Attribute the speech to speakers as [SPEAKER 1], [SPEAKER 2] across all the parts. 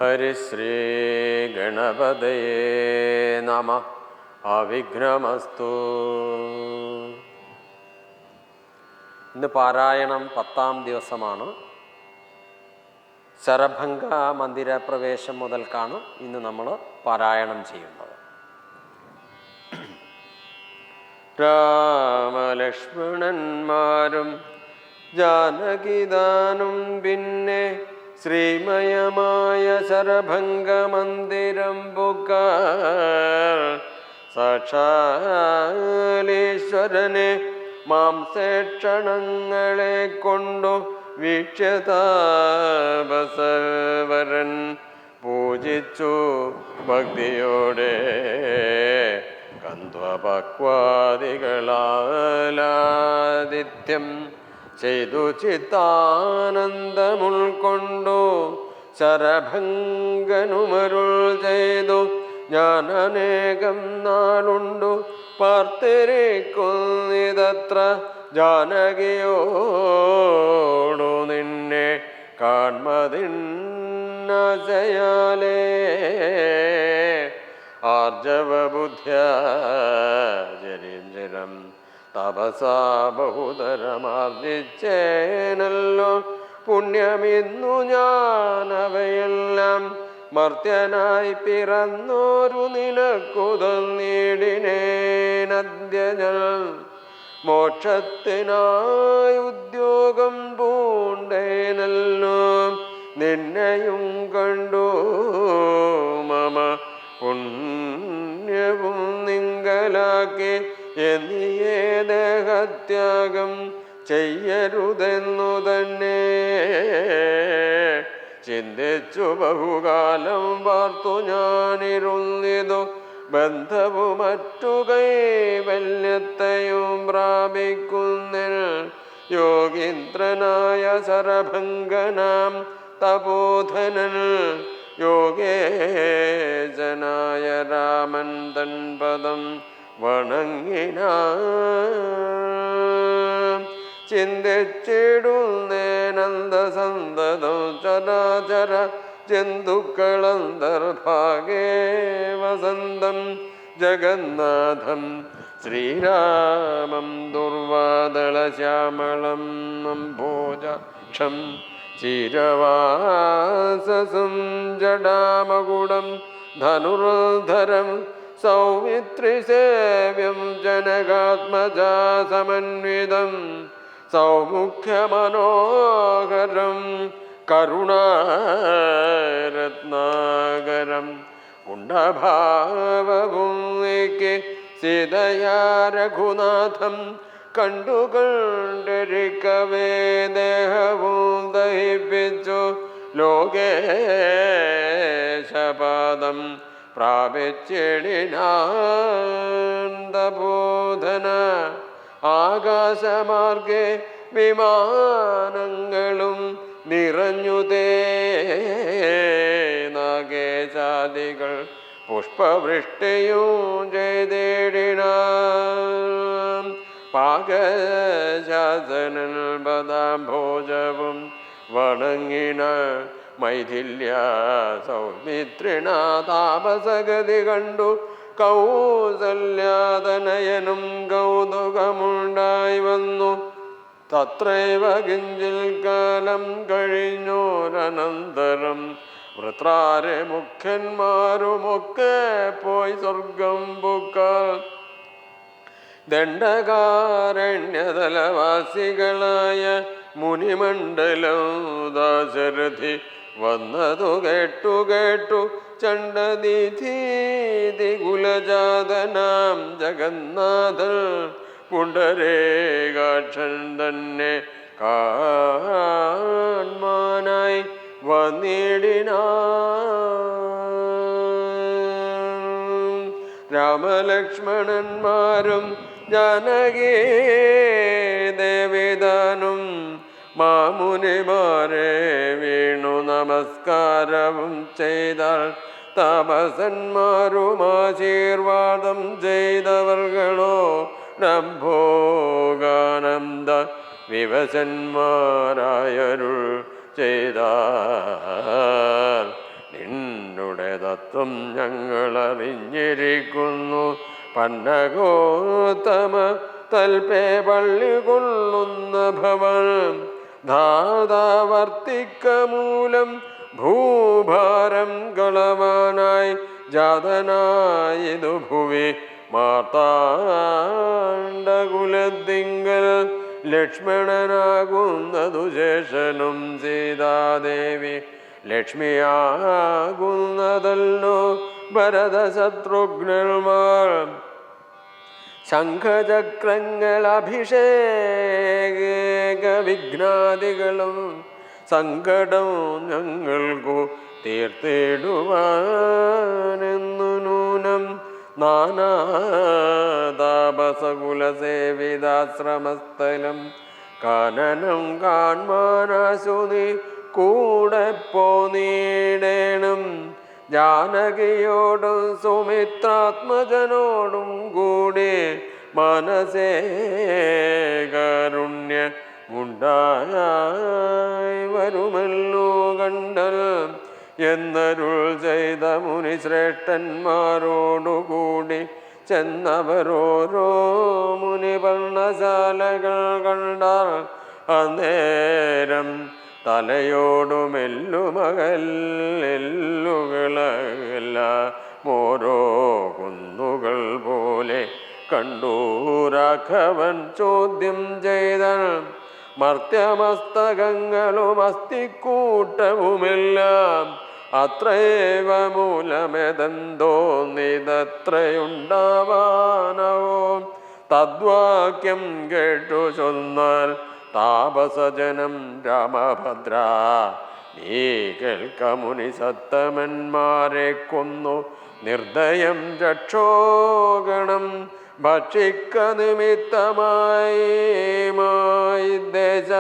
[SPEAKER 1] ഹരിശ്രീ ഗണപതയേ നമഃ. അവിഘ്നമസ്തു. ഇന്ന് പാരായണം 10ാം ദിവസമാണ്. ശരഭംഗ മന്ദിര പ്രവേശം മുതൽക്കാണ് ഇന്ന് നമ്മൾ പാരായണം ചെയ്യുന്നത്. രാമലക്ഷ്മണന്മാരും ജാനകിദാനും പിന്നെ ശ്രീമയമായ ശരഭംഗ മന്ദിരം പുക്കാർ സാക്ഷാലീശ്വരനെ മാംസേക്ഷണങ്ങളെ കൊണ്ടു വീക്ഷ്യതാപസവരൻ പൂജിച്ചു ഭക്തിയോടെ കന്ധ്വപക്വാദികളാദിത്യം ചെയ്തു ചിത്താനന്ദമുൾക്കൊണ്ടു ശരഭംഗനുമരുൾ ചെയ്തു ഞാൻ അനേകം നാളുണ്ടു പാർത്തിരിക്കുന്നിതത്ര ജാനകിയോടു നിന്നെ കാൺമതിന്നാശയാലേ ആർജവബുദ്ധ്യം തപസാ ബഹുതരമാർജിച്ചേനല്ലോ പുണ്യമിന്നു ഞാനവയെല്ലാം മർത്യനായി പിറന്നോരു നിനക്കുതന്നീടിനേനദ്യ ഞാൻ മോക്ഷത്തിനായി ഉദ്യോഗം പൂണ്ടേനല്ലോ നിന്നെയും കണ്ടു മമ പുണ്യവും നിങ്കലാക്കി എന്നിയേ ദേഹത്യാഗം ചെയ്യരുതെന്നു തന്നെ ചിന്തിച്ചു ബഹുകാലം വാർത്തു ഞാനിരുന്നിതു ബന്ധവു മറ്റു കൈവല്യത്തെയും പ്രാപിക്കുന്നിൽ യോഗീന്ദ്രനായ ശരഭംഗനാം തപോധനൻ യോഗേശനായ രാമൻ തൻ പദം വണങ്ങിനാൻ ചിന്തിച്ചിടുന്നേനന്ദസന്തതം ചരാചര ജന്തുക്കളന്തർഭാഗേ വസന്തം ജഗന്നാഥം ശ്രീരാമം ദുർവാദളശ്യാമളം അംഭോജാക്ഷം ചിരവാസസും ജടാമകുടം ധനുർധരം സൗമിത്രിസേവ്യം ജനകാത്മജാ സമന്വിതം സൗമുഖ്യമനോഹരം കരുണാരത്നാകരം പുണ്ഡഭാവഭൂമിക്ക് സീതയാ രഘുനാഥം കണ്ടുകണ്ടിരിക്കവേ ദേഹവും ദഹിപ്പിച്ചു ലോകേശപാദം പ്രാപിച്ചിടിനാന്തബോധന ആകാശമാർഗെ വിമാനങ്ങളും നിറഞ്ഞുതേ നാഗേശാദികൾ പുഷ്പവൃഷ്ടിയും ചെയ്തേടിന പാകശാസനൽ പദാംഭോജവും വണങ്ങിന മൈഥില്യ സൗമിത്രിണ താപസഗതി കണ്ടു കൗസല്യാതനയനും കൗതുകമുണ്ടായി വന്നു തത്രൈവ കിഞ്ചിൽ കാലം കഴിഞ്ഞോരനന്തരം വൃത്രാരെ മുഖ്യന്മാരുമൊക്കെ പോയി സ്വർഗം പുക്കാൽ ദണ്ഡകാരണ്യതലവാസികളായ മുനിമണ്ഡലം ദാശരഥി വന്നതു കേട്ടു ചണ്ഡദീധീതി കുലജാതനാം ജഗന്നാഥൻ പുണ്ടരേകാക്ഷൻ തന്നെ കാൺമാനായി വന്നിടിനാൻ രാമലക്ഷ്മണന്മാരും ജാനകീ ദേവിദാനും മാമുനിമാരെ വീണു നമസ്കാരവും ചെയ്താൽ താപസന്മാരും ചെയ്തവർകളോ നംഭോഗാനന്ദ വിവശന്മാരായരുൾ ചെയ്താൽ മഹത്വം ഞങ്ങളറിഞ്ഞിരിക്കുന്നു. പന്നഗോത്തമ തൽപേ പള്ളി കൊള്ളുന്ന ഭവൻ ധാതാവർത്തിക്കമൂലം ഭൂഭാരം കളവാനായി ജാതനായതു ഭുവി മാർത്താണ്ഡകുലത്തിങ്കൽ ലക്ഷ്മണനാകുന്നതു ശേഷനും സീതാദേവി ലക്ഷ്മിയാകുന്നതല്ലോ ഭരത ശത്രുഘ്നന്മാർ. ശംഖചക്രങ്ങൾ അഭിഷേക വിഘ്നാദികളും സങ്കടം ഞങ്ങൾക്കു തീർത്തിടുവാനെന്നു നൂനം നാനാതാപസകുലസേവിതാശ്രമസ്ഥലം കാനനം കാൺമാനാശുനി കൂടെ പോനീടേണം. ജാനകിയോടും സുമിത്രാത്മജനോടും കൂടി മനസേ കാരുണ്യമുണ്ടായി വരുമല്ലോ കണ്ടൽ എന്നരുൾ ചെയ്ത മുനിശ്രേഷ്ഠന്മാരോടുകൂടി ചെന്നവരോരോ മുനിപർണശാലകൾ കണ്ടാൽ അന്നേരം തലയോടുമെല്ലുമകല്ലെല്ലുകളല്ല ഓരോ കുന്നുകൾ പോലെ കണ്ടു. രാഘവൻ ചോദ്യം ചെയ്ത മർത്യമസ്തകങ്ങളും അസ്ഥിക്കൂട്ടവുമെല്ലാം അത്രൈവ മൂലമെതെന്തോന്നിതത്രയുണ്ടാവാനവോ. തദ്വാക്യം കേട്ടു ചൊന്നാൽ താപസജനം രാമഭദ്ര നീ കേൾക്ക മുനിസത്തമന്മാരെ കൊന്നു നിർദ്ദയം രക്ഷോഗണം ഭക്ഷിക്ക നിമിത്തമായി ദേശ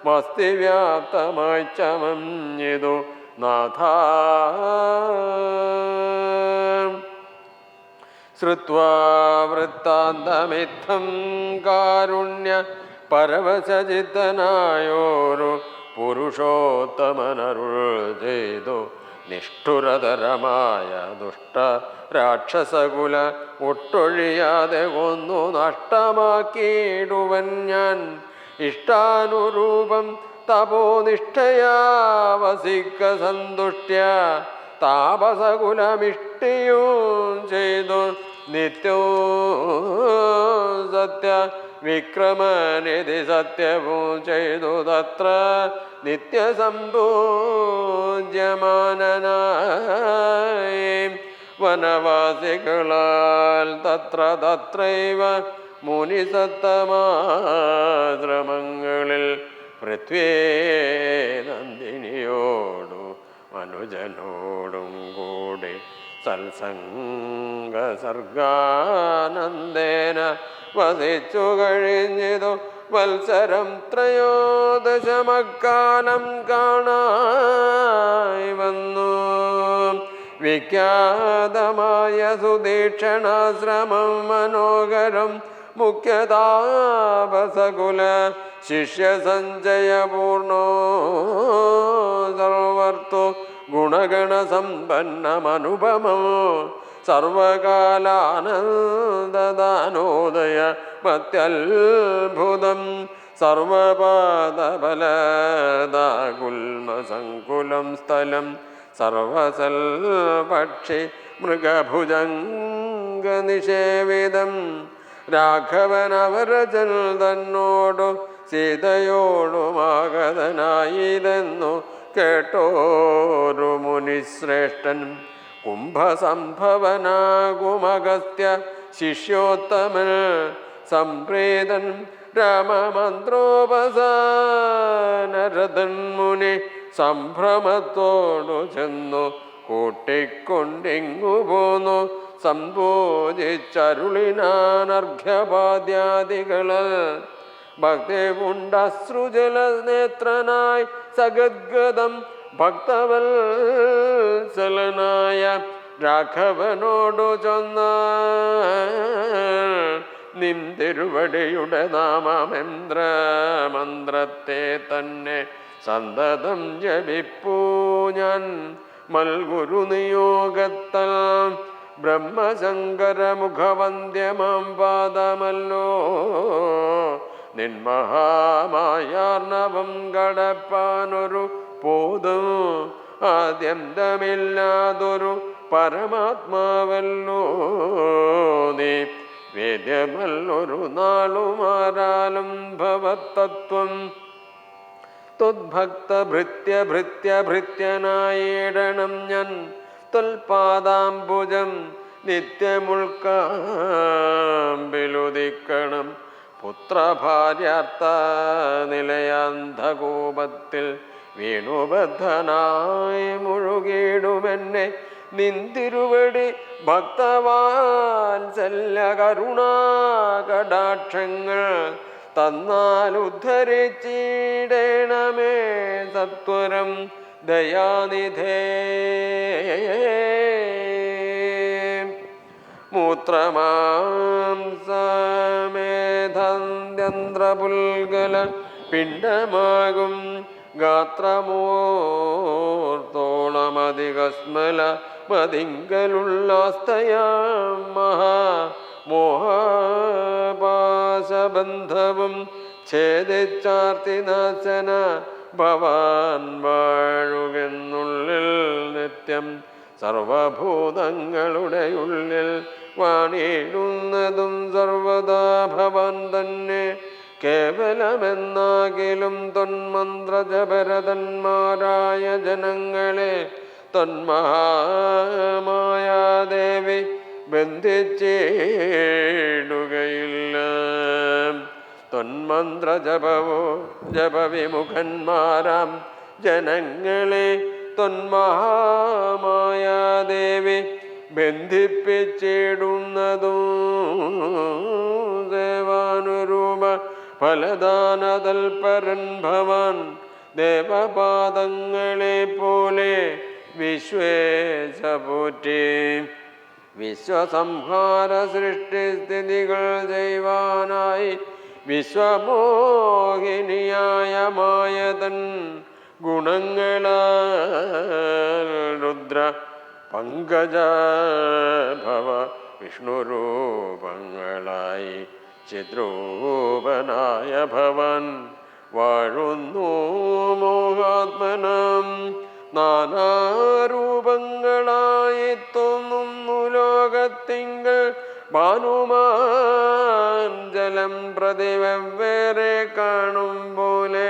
[SPEAKER 1] മസ്തിവ്യാപ്തമായി ചമഞ്ഞിതു നാഥ. ശ്രുത്വാ വൃത്താന്തമിത്തം കാരുണ്യ പരവശചിത്തനായോരു പുരുഷോത്തമനരുൾ ചെയ്തു നിഷ്ഠുരതരമായ ദുഷ്ട രാക്ഷസകുല ഒട്ടൊഴിയാതെ കൊന്നു നഷ്ടമാക്കിയിടുവൻ ഞാൻ. ഇഷ്ടാനുരൂപം തപോനിഷ്ഠയാ വസിക്ക സന്തുഷ്ട്യ താപസകുലമിഷ്ടിയും ചെയ്തു നിത്യവും സത്യ വിക്രമനിധി സത്യവും ചെയ്തു തത്ര നിത്യസമ്പൂജ്യമാനനായി വനവാസികളാൽ തത്ര തത്രൈവ മുനിസത്തമാശ്രമങ്ങളിൽ പൃഥ്വേ നന്ദിനിയോടു മനുജനോടും കൂടി സത്സംഗ സർഗാനന്ദേന വസിച്ചു കഴിഞ്ഞിതു വത്സരം ത്രയോദശമക്കാലം കാണായി വന്നു. വിഖ്യാതമായ സുദീക്ഷണാശ്രമം മനോഹരം മുഖ്യതാപസകുല ശിഷ്യസഞ്ചയപൂർണോ സർവർത്തോ ഗുണഗണസമ്പന്നമനുപമോ സർവകാലാനന്ദദാനോദയ മത്യത്ഭുതം സർവപാദബലദാകുൽമസങ്കുലം സ്ഥലം സർവസൽപക്ഷി മൃഗഭുജംഗനിഷേവിതം. രാഘവനവരജൻ തന്നോടു സീതയോടുമാഗതനായിതെന്നു കേട്ടോരു മുനിശ്രേഷ്ഠൻ. കുംഭസംഭവനാകുമഗസ്ത്യ ശിഷ്യോത്തമൻ സംപ്രീതൻ രാമമന്ത്രോപസാനരതൻ മുനി സംഭ്രമത്തോടു ചെന്നു കൂട്ടിക്കൊണ്ടിങ്ങു പോന്നു. സംബോധിച്ചരുളിനാനർഘ്യപാദ്യാദികള് ഭക്തി ഉണ്ടശ്രുജല നേത്രനായി സഗദ്ഗതം ഭക്തവത്സലനായ രാഘവനോടു ചൊന്ന നിൻ തിരുവടിയുടെ നാമമേന്ദ്ര മന്ത്രത്തെ തന്നെ സന്തതം ജപിപ്പൂ ഞാൻ.
[SPEAKER 2] മൽഗുരു നിയോഗത്താൽ ബ്രഹ്മശങ്കര മുഖവന്ദ്യമാം പാദമല്ലോ നിൻമഹാമായാർണവം കടപ്പാനൊരു പോതും ആദ്യന്തമില്ലാതൊരു പരമാത്മാവല്ലോ നീ വേദ്യമല്ലൊരു നാളുമാരാലും ഭവതത്വം ത്വദ്ഭക്തഭൃത്യഭൃത്യഭൃത്യനായിടണം ഞാൻ ത്വൽപാദാംബുജം നിത്യമുൾക്കാമ്പിലുദിക്കണം പുത്രഭാര്യാർത്ഥ നിലയാന്ധകൂപത്തിൽ വീണുബദ്ധനായി മുഴുകിടുമെന്നെ നിന്തിരുവടി ഭക്തവാത്സല്യ കരുണാകടാക്ഷങ്ങൾ തന്നാൽ ഉദ്ധരിച്ചിടണമേ സത്വരം ദയാനിധേ മൂത്രമാംസമേധന്യന്ത്രപുൽഗല പിണ്ഡമാകും ഗാത്രമോർത്തോളമധികസ്മല മതിങ്കലുള്ളാസ്തയാം മഹാമോഹപാശബന്ധവും ഛേദിച്ചാർത്തിനാശന ഭവാൻ വാഴുകെന്നുള്ളിൽ നിത്യം സർവഭൂതങ്ങളുടെ ഉള്ളിൽ വാണിടുന്നതും സർവദാ ഭവാൻ തന്നെ കേവലമെന്നാകിലും തൊന്മന്ത്രജപരതന്മാരായ ജനങ്ങളെ തൊന്മഹാമായാദേവി ബന്ധിച്ചിടുകയില്ല തൊന്മന്ത്രജപവോ ജപവിമുഖന്മാരാം ജനങ്ങളെ തൊന്മഹാമായാദേവി ബന്ധിപ്പിച്ചിടുന്നതും ദേവാനുരൂപ ഫലദാനതൽപരൻ ഭവാൻ ദേവപാദങ്ങളെ പോലെ വിശ്വേശപൂറ്റി വിശ്വസംഹാര സൃഷ്ടിസ്ഥിതികൾ ചെയ്യുവാനായി വിശ്വമോഹിനിയായ മായതൻ ഗുണങ്ങളാൽ രുദ്ര പങ്കജ ഭവ വിഷ്ണുരൂപങ്ങളായി ചിദ്രൂപനായ ഭവൻ വാഴുന്നു മോഹാത്മനം നാനാരൂപങ്ങളായി തോന്നുന്നു ലോകത്തിങ്കൾ ഭാനുമാൻ ജലം പ്രതി വെവ്വേറെ കാണും പോലെ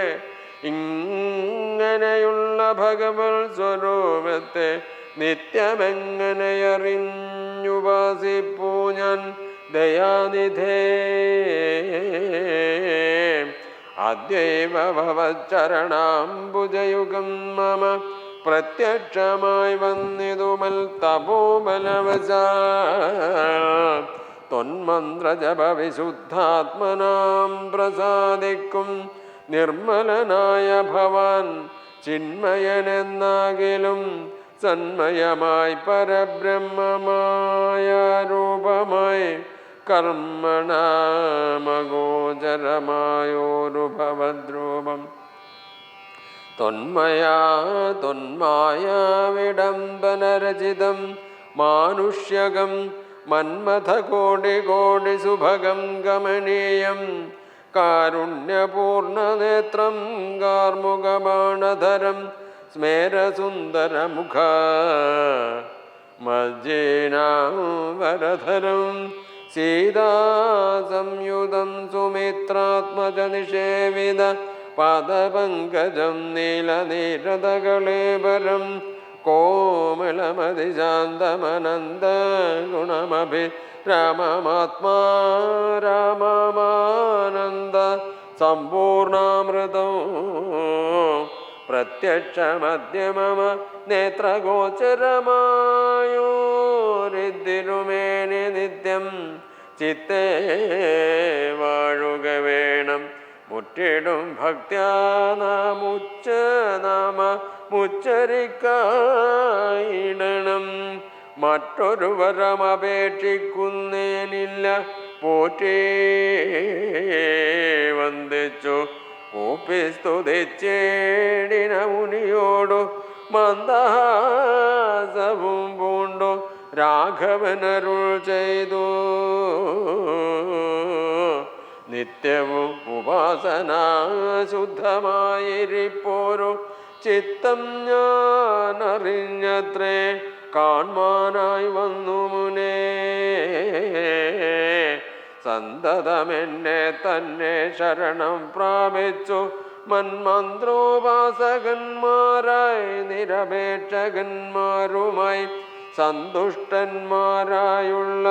[SPEAKER 2] ഇങ്ങനെയുള്ള ഭഗവത് സ്വരൂപത്തെ നിത്യമെങ്ങനെയറിഞ്ഞുപാസിപ്പൂ ഞാൻ ദയാനിധേ അദ്വൈവ ഭവച്ചരണാംബുജയുഗം മമ പ്രത്യക്ഷമായി വന്നിതുമൽ തപോബലവശാൽ തൊന്മന്ത്രജപ വിശുദ്ധാത്മനാം പ്രസാദിക്കും നിർമ്മലനായ ഭവാൻ ചിന്മയനെന്നാകിലും സന്മയമായി പരബ്രഹ്മമായ രൂപമായി കർമ്മണാമഗോചരമായോരു ഭവദ്രൂപം തൊന്മായ വിഡംബനരചിതം മാനുഷ്യകം മന്മഥകോടി സുഭഗം ഗമനീയം കാരുണ്യപൂർണനേത്രം കാർമുകബാണധരം സ്മേരസുന്ദരമുഖ മജ്ജേനാവരധരം സീതാസംയുതം സുമിത്രാത്മജ നിഷേവിത പാദപങ്കജം നീലനീരതകളേബരം കോമളമതിശാന്തമനന്ത ഗുണമഭി രാമമാത്മാ രാമമാനന്ദ സമ്പൂർണാമൃതം പ്രത്യക്ഷമദ്യമമ നേത്രഗോചരമായോരിതിരുമേനി നിത്യം ചിത്തേ വാഴുക വേണം മുറ്റിടും ഭക്ത്യാ നാമ മുച്ചരിക്കായിടണം മറ്റൊരു വരം അപേക്ഷിക്കുന്നേനില്ല പോറ്റേ വന്ദിച്ചു കൂപ്പി സ്തുതിച്ചേടിന മുനിയോടു മന്ദഹാസവും പൂണ്ടു രാഘവനരുൾ ചെയ്തു. നിത്യവും ഉപാസനാശുദ്ധമായിരിപ്പോരു ചിത്തം ഞാനറിഞ്ഞത്രേ കാൺമാനായി വന്നു മുനേ. സന്തതമെന്നെ തന്നെ ശരണം പ്രാപിച്ചു മന്മന്ത്രോപാസകന്മാരായി നിരപേക്ഷകന്മാരുമായി സന്തുഷ്ടന്മാരായുള്ള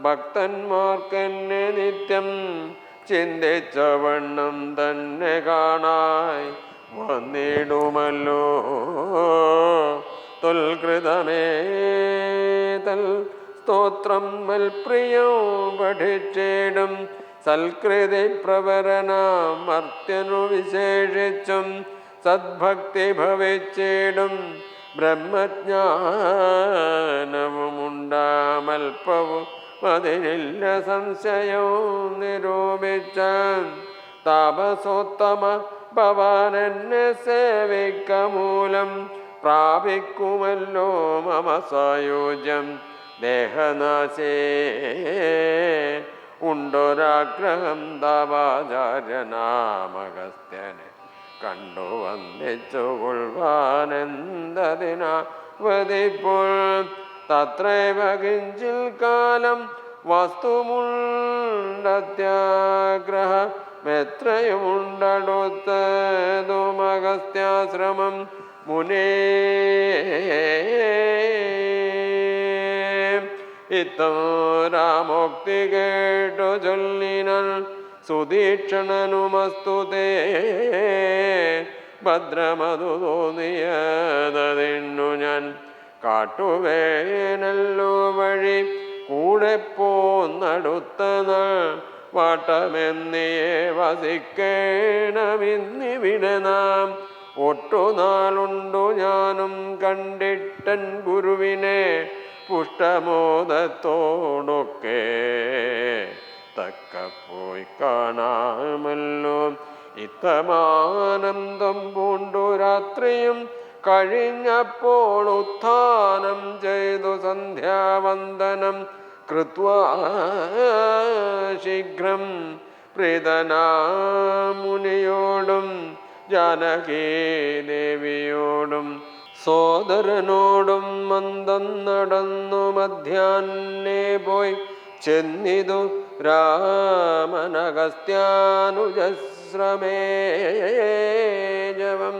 [SPEAKER 2] ഭക്തന്മാർക്കെന്നെ നിത്യം ചിന്തിച്ച വണ്ണം തന്നെ കാണായി വന്നിടുമല്ലോ. തൊൽകൃതമേ തൽ സ്തോത്രം മൽപ്രിയോ പഠിച്ചിടും സൽകൃതി പ്രവരനാം മർത്യനു വിശേഷിച്ചും സദ്ഭക്തി ഭവിച്ചിടും ബ്രഹ്മജ്ഞാനവുമുണ്ടാമൽപ്പവും അതിനില്ല സംശയവും നിരൂപിച്ച താപസോത്തമ ഭവാനെന്നെ സേവിക്ക മൂലം പ്രാപിക്കുമല്ലോ മമ സായുജ്യം. ദേഹനാശേ ഉണ്ടൊരാഗ്രഹം താപാചാര്യനാമഗസ്ത്യനെ കണ്ടു വന്ദിച്ചു കൊള്ളുവാനെന്തതിനാവതിപ്പോൾ തത്രൈവ കിഞ്ചിൽ കാലം വസ്തുമുണ്ടത്യാഗ്രഹമെത്രയുമുണ്ടടുത്തതുമഗസ്ത്യാശ്രമം മുനേ. ഇത്തം രാമോക്തി കേട്ടു ചൊല്ലിനൻ സുദീക്ഷണനുമസ്തുതേ. ഭദ്രമതു തോന്നിയതിന്നു ഞാൻ കാട്ടുവേനല്ലോ വഴി കൂടെ പോന്നടുത്ത വാട്ടമെന്നിയെ വസിക്കേണമിന്നിവിടെ നാം. ഒട്ടുനാളുണ്ടു ഞാനും കണ്ടിട്ടൻ ഗുരുവിനെ പുഷ്ടമോദത്തോടൊക്കെ തക്ക പോയി കാണാമല്ലോ. ഇത്തമാനന്ദം പൂണ്ടു രാത്രിയും കഴിഞ്ഞപ്പോൾ ഉത്ഥാനം ചെയ്തു സന്ധ്യാവന്ദനം കൃത്വാ ശീഘ്രം പ്രീതനാമുനിയോടും ജാനകീ ദേവിയോടും സോദരനോടും മന്ദം നടന്നു മധ്യാഹ്നേ പോയി ചെന്നിതു രാമനഗസ്ത്യാനുജശ്രമേജവം.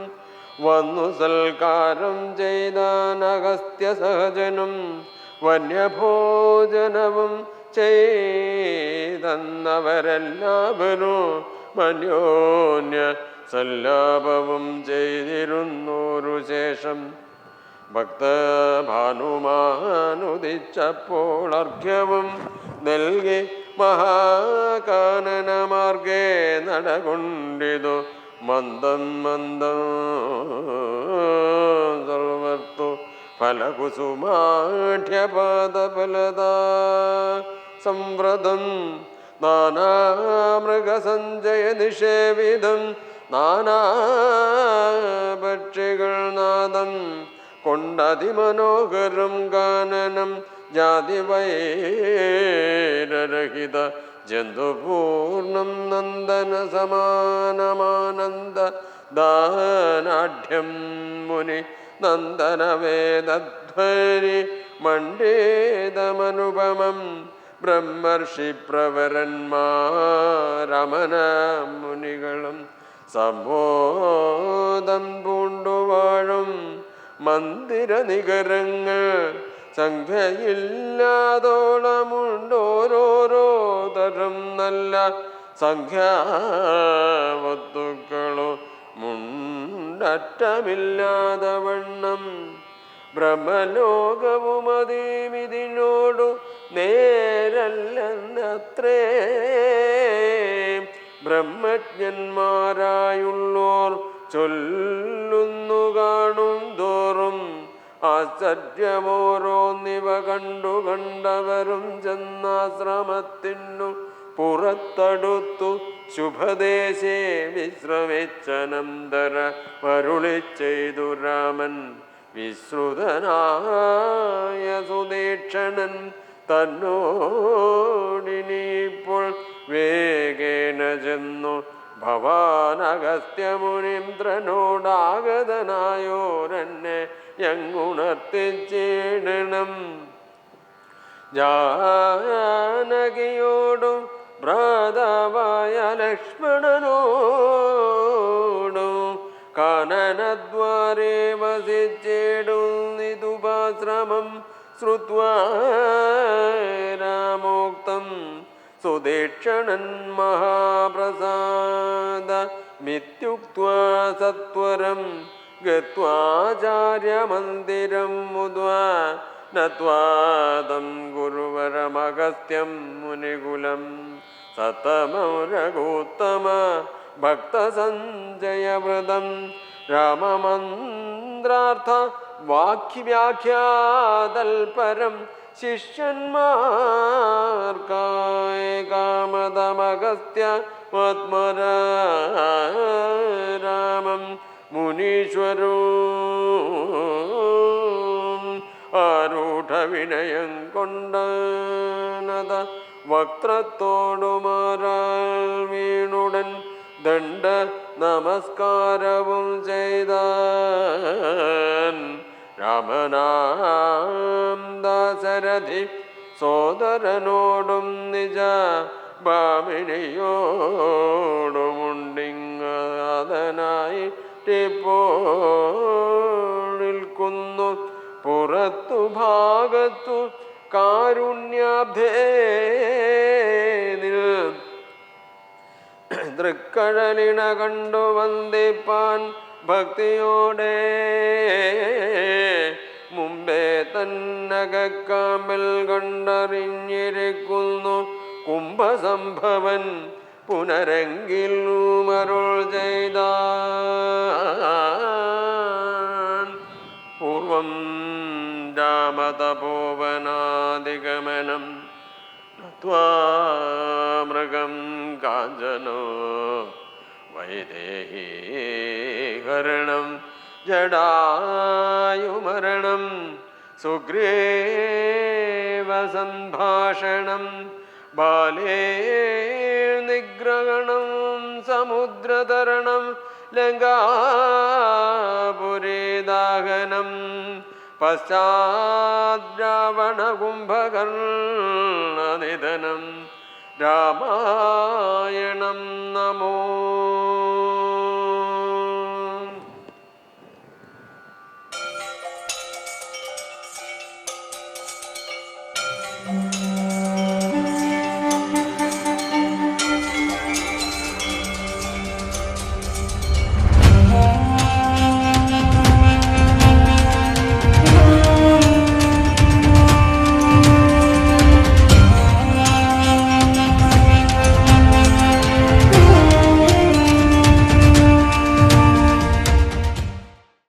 [SPEAKER 2] വന്നു സൽക്കാരം ചെയ്താനഗസ്ത്യ സഹജനും വന്യഭോജനവും ചെയ്തന്നവരെല്ലാവരും മന്യോന്യ സല്ലാപവും ചെയ്തിരുന്നോരു ശേഷം ഭക്തഭാനുമാനുദിച്ചപ്പോൾ അർഘ്യവും നൽകി മഹാകാനനമാർഗേ നടകൊണ്ടിതു മന്ദം മന്ദം സർവർത്തു ഫലകുസുമാഠ്യപാദഫലദാ സംവ്രതം നാനാമൃഗസഞ്ജയ നിഷേവിതം നാനാപക്ഷികൾ നാദം കൊണ്ടതിമനോഹരം ഗാനനം ജാതിവൈരരഹിത ജന്തുപൂർണം നന്ദന സമാനമാനന്ദ ദാനാഢ്യം മുനി നന്ദനവേദധ്വനി മണ്ഡേതമനുപമം ബ്രഹ്മർഷി പ്രവരന്മാരമന മുനികളും സമ്മോദം പൂണ്ടുവാഴും മന്ദിര നികരങ്ങൾ സംഖ്യയില്ലാതോളമുണ്ടോരോരോ തരം നല്ല സംഖ്യാവത്തുക്കളോ മുണ്ടറ്റമില്ലാതെ വണ്ണം ബ്രഹ്മലോകവും അതീമിതിനോടു നേരല്ലത്രേ. ബ്രഹ്മജ്ഞന്മാരായുള്ളോർ ചൊല്ലുന്നു കാണും തോറും ആശ്ചര്യമോരോന്നിവ കണ്ടു കണ്ടവരും ചെന്നാശ്രമത്തിനു പുറത്തടുത്തു ശുഭദേശേ വിശ്രമിച്ചനന്തര മരുളി ചെയ്തു രാമൻ വിശ്രുതനായ സുദീക്ഷണൻ തന്നോടിനിപ്പോൾ വേഗേന ചെന്നു ഭവാനഗസ്ത്യമുനീന്ദ്രനോടാഗതനായോരെന്നെ യങ്ങുണർത്തിച്ചിടണം. ജാനകിയോടും ഭ്രാതാവായ ലക്ഷ്മണനോടും കാനനദ്വാരേ വസിച്ചിടുന്നിതുപാശ്രമം ശ്രുത്വാ രാമോക്തം സുദീക്ഷണൻ മഹാപ്രസാദ മിത്യുക്ത്വാ സത്വരം ഗത്വാചാര്യമന്ദിരം മുദ്വാ നത്വാദം ഗുരുവരമഗസ്ത്യം മുനികുലം സതമം രഘുത്തമ ഭക്തസഞ്ജയവ്രതം രാമമന്ത്രാർത്ഥ വാക്യവ്യാഖ്യാതൽപരം ശിഷ്യന്മാർക്കായ കാമതമഗസ്ത്യ ആത്മരാമം മുനീശ്വരോ ആരൂഢവിനയം കൊണ്ടനത വക്ത്രത്തോടുമാരാൽ വീണുടൻ ദണ്ഡ നമസ്കാരവും ചെയ്താൻ. രാമനാം ദാശരഥി സോദരനോടും നിജ ഭാമിനിയോടുമുണ്ടിങ്ങാതനായിട്ടിപ്പോൾ നിൽക്കുന്നു പുറത്തു ഭാഗത്തു കാരുണ്യാബ്ധേ തൃക്കഴലിണ കണ്ടു വന്ദിപ്പാൻ ഭക്തിയോടെ മുമ്പേ തന്നകക്കാമ്പിൽ കണ്ടറിഞ്ഞിരിക്കുന്നു കുംഭസംഭവൻ പുനരെങ്കിൽ മരുൾ ചെയ്ത പൂർവം രാമതപോവനാദിഗമനം മൃഗം കാഞ്ചനോ വൈദേഹീകരണം ജടായുമരണം സുഗ്രീവ സംഭാഷണം ബാലേ നിഗ്രഹണം സമുദ്രതരണം ലങ്കാപുരീദാഹനം പശ്ചാദ്രാവണകുംഭകർണനിധനം രാമായണം നമോ